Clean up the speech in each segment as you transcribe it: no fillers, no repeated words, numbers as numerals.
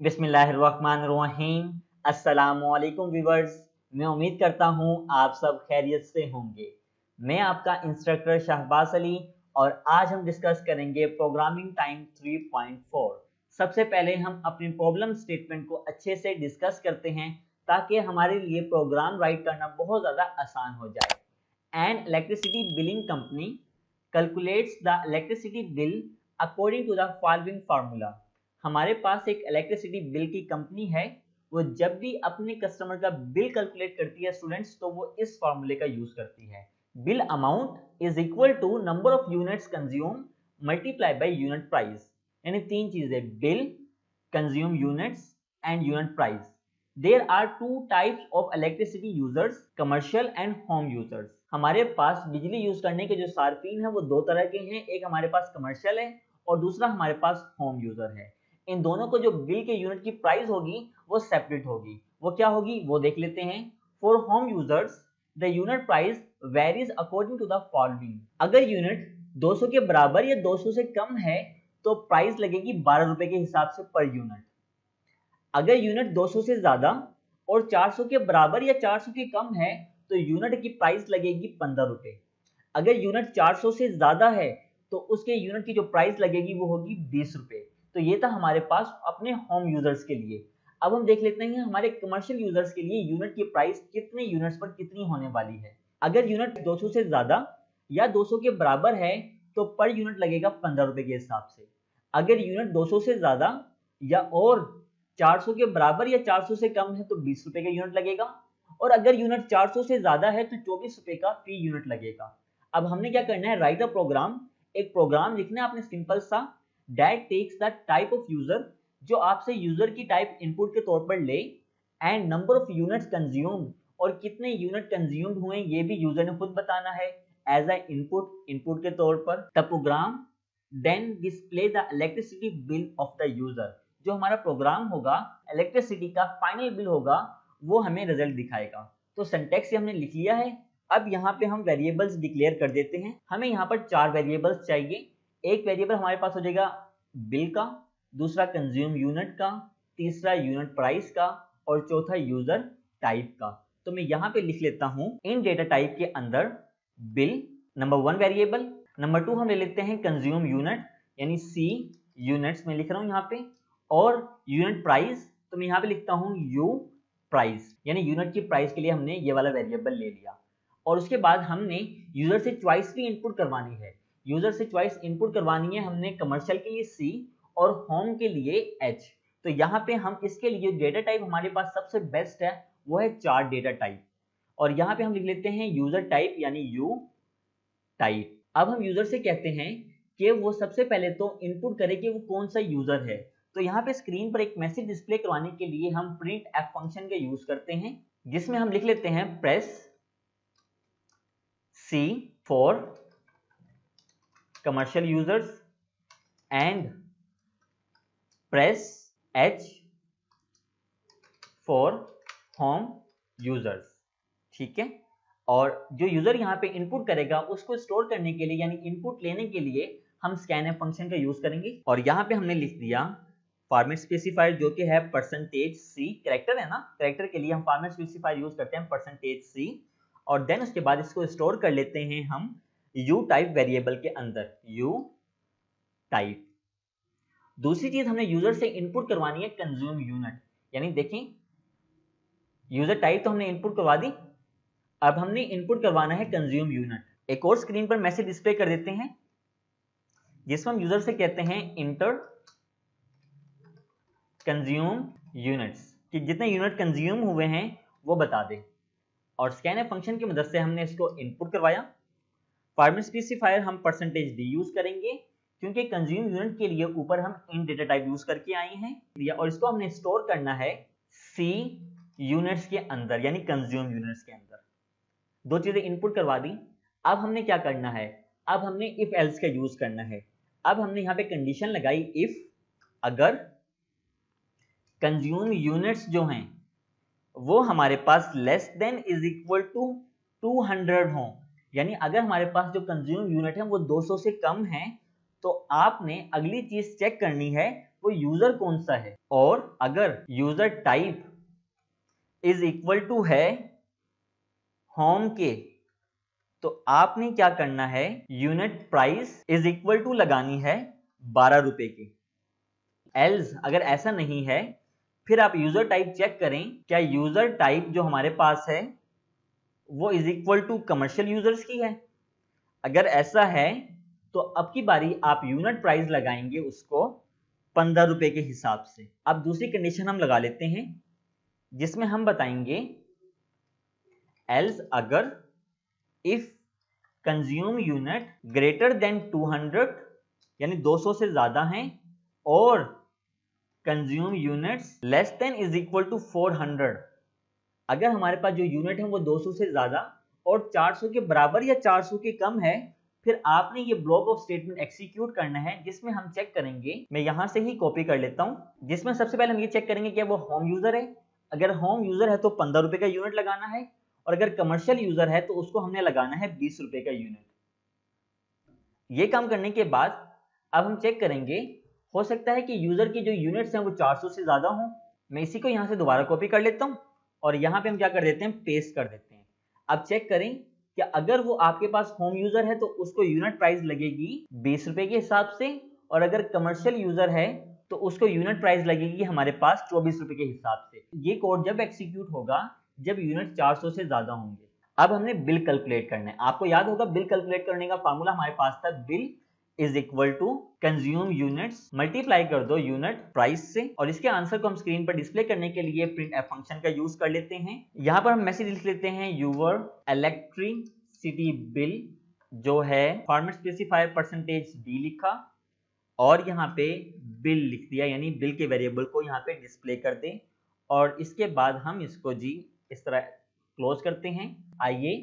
बिस्मिल्लाहिर्रहमानिर्रहीम। अस्सलामुअलैकुम व्यूअर्स, मैं उम्मीद करता हूँ आप सब खैरियत से होंगे। मैं आपका इंस्ट्रक्टर शहबाज अली और आज हम डिस्कस करेंगे प्रोग्रामिंग टाइम 3.4। सबसे पहले हम अपनी प्रॉब्लम स्टेटमेंट को अच्छे से डिस्कस करते हैं ताकि हमारे लिए प्रोग्राम राइट करना बहुत ज़्यादा आसान हो जाए। An electricity billing company calculates the electricity bill according to the following formula. हमारे पास एक इलेक्ट्रिसिटी बिल की कंपनी है, वो जब भी अपने कस्टमर का बिल कैलकुलेट करती है स्टूडेंट्स, तो वो इस फार्मूले का यूज करती है। Bill amount is equal to number of units consume multiply by unit price. यानी तीन चीजें, bill, consume units and unit price. There are two types of electricity users, commercial and home users. हमारे पास बिजली use करने के जो सार्फिन है वो दो तरह के हैं, एक हमारे पास कमर्शियल है और दूसरा हमारे पास होम यूजर है। इन दोनों को जो बिल के यूनिट की प्राइस होगी वो सेपरेट होगी। वो क्या होगी वो देख लेते हैं। For home users the unit price varies according to the following. अगर यूनिट 200 के बराबर या 200 से कम है तो प्राइस लगेगी 12 रुपए के हिसाब से पर यूनिट। अगर यूनिट 200 से ज्यादा और 400 के बराबर या 400 के कम है तो यूनिट की प्राइस लगेगी 15 रुपए। अगर यूनिट 400 से ज्यादा है तो उसके यूनिट की जो प्राइस लगेगी वो होगी 20 रुपए। तो ये था हमारे पास अपने होम यूजर्स के लिए। अब हम देख लेते हैं हमारे कमर्शियल यूजर्स के लिए यूनिट की प्राइस कितने यूनिट्स पर कितनी होने वाली है। अगर यूनिट 200 से ज्यादा या 200 के बराबर है तो पर यूनिट लगेगा 15 रुपए के हिसाब से। अगर यूनिट 200 से ज्यादा या और 400 के बराबर या 400 से कम है तो 20 रुपए का यूनिट लगेगा। और अगर यूनिट 400 से ज्यादा है तो 24 रुपए का फी यूनिट लगेगा। अब हमने क्या करना है, राइट अ प्रोग्राम। एक प्रोग्राम लिखना है आपने सिंपल सा, that takes the type of user, जो आपसे यूजर की टाइप इनपुट के तौर पर ले, and number of units consume, और कितने यूनिट कंज्यूम्ड हुए ये भी यूजर ने खुद बताना है एज अ इनपुट के तौर पर। The program then display the electricity bill of the user. जो हमारा प्रोग्राम होगा इलेक्ट्रिसिटी का फाइनल बिल होगा वो हमें रिजल्ट दिखाएगा। तो सिंटैक्स हमने लिख लिया है। अब यहाँ पे हम वेरिएबल्स डिक्लेयर कर देते हैं। हमें यहाँ पर 4 वेरिएबल्स चाहिए। एक वेरिएबल हमारे पास हो जाएगा बिल का, दूसरा कंज्यूम यूनिट का, तीसरा यूनिट प्राइस का और चौथा यूजर टाइप का। तो मैं यहाँ पे लिख लेता हूँ इन डेटा टाइप के अंदर बिल नंबर 1 वेरिएबल, नंबर 2 हम ले लेते हैं कंज्यूम यूनिट यानी सी यूनिट्स में लिख रहा हूँ यहाँ पे, और यूनिट प्राइस तो मैं यहाँ पे लिखता हूँ यू प्राइस, यानी यूनिट की प्राइस के लिए हमने ये वाला वेरिएबल ले लिया। और उसके बाद हमने यूजर से चॉइस भी इनपुट करवानी है। यूजर से चॉइस इनपुट करवानी है हमने कमर्शियल के लिए सी और होम के लिए एच। तो यहाँ पे हम इसके लिए डेटा टाइप हमारे पास सबसे बेस्ट है वो है चार्ट डेटा टाइप। और यहाँ पे हम लिख लेते हैं यूजर टाइप यानी यू टाइप। अब हम यूजर से कहते हैं कि वो सबसे पहले तो इनपुट करे कि वो कौन सा यूजर है। तो यहाँ पे स्क्रीन पर एक मैसेज डिस्प्ले करवाने के लिए हम प्रिंट एफ फंक्शन का यूज करते हैं, जिसमें हम लिख लेते हैं press C for commercial users and press H for home users। ठीक है। और जो यूजर यहाँ पे इनपुट करेगा उसको स्टोर करने के लिए यानी इनपुट लेने के लिए हम स्कैनफ फंक्शन का यूज करेंगे। और यहाँ पे हमने लिख दिया फॉर्मेट स्पेसिफायर जो कि है %c, कैरेक्टर है ना, कैरेक्टर के लिए हम फॉर्मेट स्पेसिफायर यूज करते हैं %c। और देन उसके बाद इसको स्टोर कर लेते हैं हम यू टाइप वेरिएबल के अंदर, यू टाइप। दूसरी चीज हमने यूजर से इनपुट करवानी है कंज्यूम यूनिट, यानी देखें यूजर टाइप तो हमने इनपुट करवा दी, अब हमने इनपुट करवाना है कंज्यूम यूनिट। एक और स्क्रीन पर मैसेज डिस्प्ले कर देते हैं जिसमें हम यूजर से कहते हैं इंटर कंज्यूम यूनिट्स, कि जितने यूनिट कंज्यूम हुए हैं वो बता दें। और स्कैनफ फंक्शन की मदद से हमने इसको इनपुट करवाया। फॉर्मेट स्पेसिफायर हम %d यूज करेंगे क्योंकि कंज्यूम यूनिट के लिए ऊपर हम इन डेटा टाइप यूज करके आए हैं, और इसको हमने स्टोर करना है सी यूनिट्स के अंदर यानी कंज्यूम यूनिट्स के अंदर। दो चीजें इनपुट करवा दी। अब हमने क्या करना है, अब हमने इफ एल्स का यूज करना है। अब हमने यहाँ पे कंडीशन लगाई इफ अगर कंज्यूम यूनिट्स जो हैं वो हमारे पास less than is equal to 200 हो, यानी अगर हमारे पास जो कंज्यूम यूनिट है वो 200 से कम है तो आपने अगली चीज चेक करनी है वो यूजर कौन सा है। और अगर user type is equal to है होम के, तो आपने क्या करना है, unit price is equal to लगानी है 12 रुपए की। एल्स अगर ऐसा नहीं है, फिर आप यूजर टाइप चेक करें, क्या यूजर टाइप जो हमारे पास है वो is equal to commercial users की है। अगर ऐसा है तो अब की बारी आप यूनिट प्राइस लगाएंगे उसको 15 रुपए के हिसाब से। अब दूसरी कंडीशन हम लगा लेते हैं, जिसमें हम बताएंगे एल्स अगर if consume unit greater than 200 यानी 200 से ज्यादा हैं, और consume units less than is equal to 400, अगर हमारे पास जो यूनिट है वो 200 से ज्यादा और 400 के बराबर या 400 के कम है, फिर आपने ये ब्लॉक ऑफ स्टेटमेंट एग्जीक्यूट करना है, जिसमें हम चेक करेंगे, मैं यहां से ही कॉपी कर लेता हूं, जिसमें सबसे पहले हम ये चेक करेंगे कि वो होम यूजर है। अगर होम यूजर है तो 15 रुपए का यूनिट लगाना है, और अगर कमर्शियल यूजर है तो उसको हमने लगाना है 20 रुपए का यूनिट। ये काम करने के बाद अब हम चेक करेंगे, हो सकता है कि यूजर की जो यूनिट्स हैं वो 400 से ज्यादा हों। मैं इसी को यहां से दोबारा कॉपी कर लेता हूं और यहाँ पे हम क्या कर देते हैं, पेस्ट कर देते हैं। अब चेक करें कि अगर वो आपके पास होम यूजर है तो उसको यूनिट प्राइस लगेगी 20 रुपए के हिसाब से, और अगर कमर्शियल यूजर है तो उसको यूनिट प्राइस लगेगी हमारे पास 24 रुपए के हिसाब से। ये कोड जब एग्जीक्यूट होगा जब यूनिट 400 से ज्यादा होंगे। अब हमने बिल कैलकुलेट करना है। आपको याद होगा बिल कैलकुलेट करने का फार्मूला हमारे पास था, bill is equal to consume units multiply कर दो यूनिट प्राइस से, और इसके आंसर को हम स्क्रीन पर डिस्प्ले करने के लिए प्रिंट एफ फंक्शन का यूज कर लेते हैं। यहाँ पर हम मैसेज लिख लेते हैं यूवर इलेक्ट्रिसिटी बिल, जो है फॉर्मेट स्पेसिफायर %d लिखा और यहाँ पे बिल लिख दिया, यानी बिल के वेरिएबल को यहाँ पे डिस्प्ले कर दे, और इसके बाद हम इसको जी इस तरह क्लोज करते हैं। आइए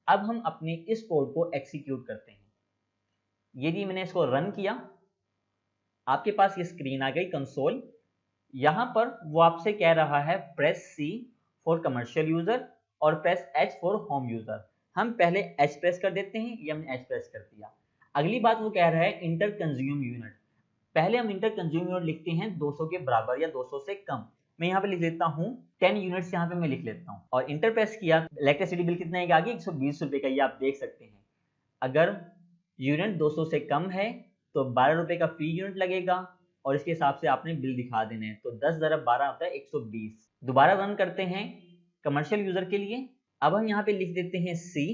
अब हम अपने इस कोड को एग्जीक्यूट करते हैं। ये जी मैंने इसको रन किया, आपके पास ये स्क्रीन आ गई कंसोल। यहां पर वो आपसे कह रहा है press C for commercial user और press H for home user. हम पहले H प्रेस कर देते हैं, ये हमने H प्रेस कर दिया। अगली बात वो कह रहा है इंटर कंज्यूम यूनिट। पहले हम इंटर कंज्यूम यूनिट लिखते हैं 200 के बराबर या 200 से कम। मैं यहाँ पे लिख लेता हूँ 10 यूनिट्स, यहाँ पे मैं लिख लेता हूँ और इंटर प्रेस किया। इलेक्ट्रिसिटी बिल कितने का आ गया, 120 रुपए का, ये आप देख सकते हैं। अगर यूनिट 200 से कम है तो 12 रुपए का फी यूनिट लगेगा, और इसके हिसाब से आपने बिल दिखा देना है। तो 10 × 12 होता है 120। दोबारा रन करते हैं कमर्शियल यूजर के लिए। अब हम यहाँ पे लिख देते हैं C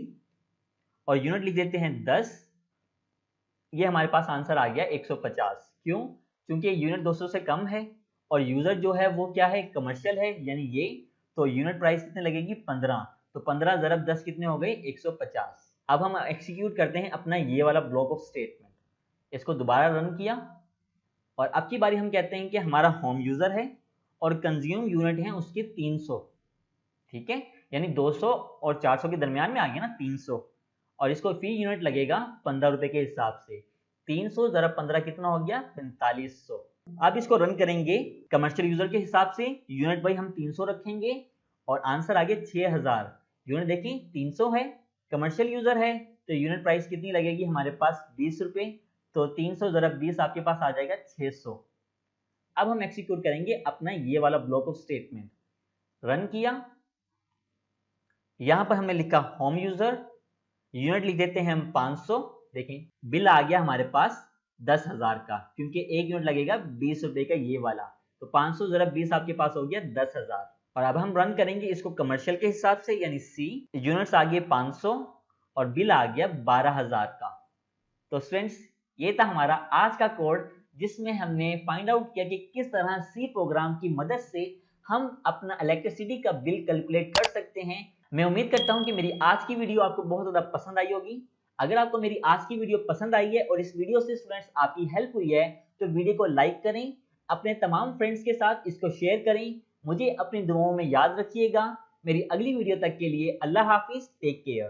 और यूनिट लिख देते हैं 10। ये हमारे पास आंसर आ गया 150। क्यों? क्योंकि यूनिट 200 से कम है और यूजर जो है वो क्या है, कमर्शियल है, यानी ये। तो यूनिट प्राइस कितने लगेगी, 15। तो 15 × 10 कितने हो गए, 150। अब हम एक्सिक्यूट करते हैं अपना ये वाला ब्लॉक ऑफ स्टेटमेंट। इसको दोबारा रन किया और अब की बारी हम कहते हैं कि हमारा होम यूजर है और कंज्यूम यूनिट है उसके 300। ठीक है, यानी 200 और 400 के दरमियान में आ गया ना 300, और इसको फी यूनिट लगेगा 15 रुपए के हिसाब से। 300 × 15 कितना हो गया, 4500। अब इसको रन करेंगे कमर्शियल यूजर के हिसाब से, यूनिट भाई हम 300 रखेंगे और आंसर आ गया 6000। यूनिट देखिए 300 है, कमर्शियल यूजर है, तो यूनिट प्राइस कितनी लगेगी हमारे पास, 20 रुपए। तो 300 × 20 आपके पास आ जाएगा 600। अब हम एक्सिक्यूट करेंगे अपना ये वाला ब्लॉक ऑफ स्टेटमेंट। रन किया, यहां पर हमने लिखा होम यूजर, यूनिट लिख देते हैं हम 500। देखें बिल आ गया हमारे पास 10,000 का, क्योंकि एक यूनिट लगेगा 20 रुपए का ये वाला। तो 500 × 20 आपके पास हो गया 10,000। और अब हम रन करेंगे इसको कमर्शियल के हिसाब से, यानी C। यूनिट्स आ गए 500 और बिल आ गया 12,000 का। तो स्टूडेंट्स ये था हमारा आज का कोड, जिसमें हमने फाइंड आउट किया कि किस तरह C प्रोग्राम की मदद से हम अपना इलेक्ट्रिसिटी का बिल कैलकुलेट कर सकते हैं। मैं उम्मीद करता हूं कि मेरी आज की वीडियो आपको बहुत ज़्यादा पसंद आई होगी। अगर आपको मेरी आज की वीडियो पसंद आई है और इस वीडियो से स्टूडेंट्स आपकी हेल्प हुई है, तो वीडियो को लाइक करें, अपने तमाम फ्रेंड्स के साथ इसको शेयर करें। मुझे अपनी दुआओं में याद रखिएगा। मेरी अगली वीडियो तक के लिए अल्लाह हाफिज, टेक केयर।